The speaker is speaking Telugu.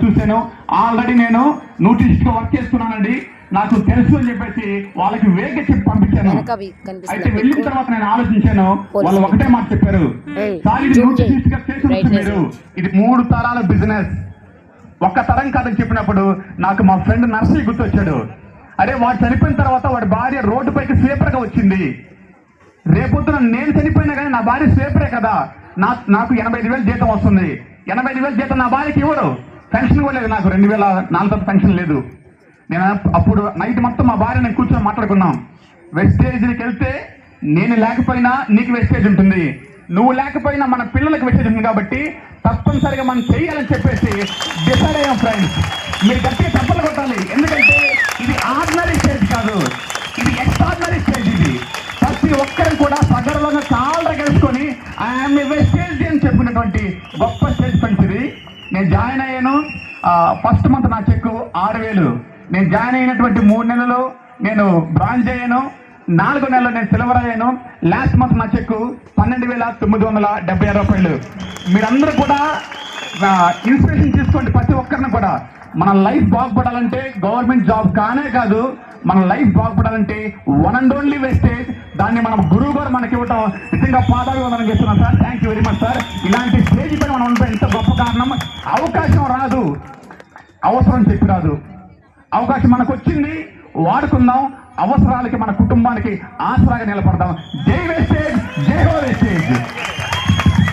చూశాను. ఆల్రెడీ నేను నోటీస్ గా వర్క్ చేస్తున్నానండి, నాకు తెలుసు అని చెప్పేసి వాళ్ళకి వేగ చెప్పి పంపించాను. అయితే వెళ్ళిన తర్వాత నేను ఆలోచించాను, వాళ్ళు ఒకటే మాట చెప్పారు, సార్ ఇది నోటీస్ గా చేసి మీరు ఇది 3 తరాల బిజినెస్, ఒక్క తరం కాదని చెప్పినప్పుడు నాకు మా ఫ్రెండ్ నర్సరీ గుర్తొచ్చాడు. అరే వాడు చనిపోయిన తర్వాత వాడి భార్య రోడ్డు పైకి స్వీపర్ గా వచ్చింది, రేపొద్దున నేను చనిపోయినా కానీ నా భార్య స్వీపరే కదా, నాకు 85,000 జీతం వస్తుంది, 85,000 జీతం నా భార్యకి ఇవ్వరు, పెన్షన్ కూడా లేదు, నాకు 2004 పెన్షన్ లేదు. నేను అప్పుడు నైట్ మొత్తం మా భార్య నేను కూర్చొని మాట్లాడుకున్నాం, వెస్టేజ్కి వెళ్తే నేను లేకపోయినా నీకు వెస్టేజ్ ఉంటుంది, నువ్వు లేకపోయినా మన పిల్లలకు వెస్టేజ్ ఉంటుంది, కాబట్టి తప్పనిసరిగా మనం చేయాలని చెప్పేసి డిసైడ్ అయ్యాం ఫ్రెండ్స్. మీరు గట్టిగా తప్పలు కొట్టాలి, ఎందుకంటే ఇది ఆర్డినరీ స్టేజ్ కాదు, ఇది ఎక్స్ట్రాడినరీ స్టేజ్. ఇది ప్రతి ఒక్కరు కూడా సగర్వంగా చాలా గెలుచుకొని ఐఎమ్ వెస్టేజ్ అని చెప్పినటువంటి గొప్ప స్టేజ్ ఫ్రెండ్స్ ఇది. నేను జాయిన్ అయ్యాను, ఫస్ట్ మంత్ నా చెక్ 6,000. నేను జాయిన్ అయినటువంటి 3 నెలలు నేను బ్రాంజ్ అయ్యాను, 4 నెలలు నేను సిల్వర్ అయ్యాను. లాస్ట్ మంత్ నా చెక్ 12,976 రూపాయలు. మీరందరూ కూడా ఇన్స్పిరేషన్ తీసుకోండి, ప్రతి ఒక్కరిని కూడా. మన లైఫ్ బాగుపడాలంటే గవర్నమెంట్ జాబ్ కానే కాదు, మన లైఫ్ బాగుపడాలంటే వన్ అండ్ ఓన్లీ వెస్టేజ్. దాన్ని మనం గురువు గారు మనకి ఇవ్వటం నిజంగా పాదాభివందనం చేస్తున్నాం sir. Thank you very much sir. ఇలాంటి స్టేజ్ పైన మనం ఉండటం ఎంత గొప్ప కారణం. అవకాశం రాదు, అవసరం చెప్పి రాదు. అవకాశం మనకు వచ్చింది, వాడుకుందాం, అవసరాలకి మన కుటుంబానికి ఆసరాగా నిలబడదాం. జై వెస్టేజ్, జై హో వెస్టేజ్.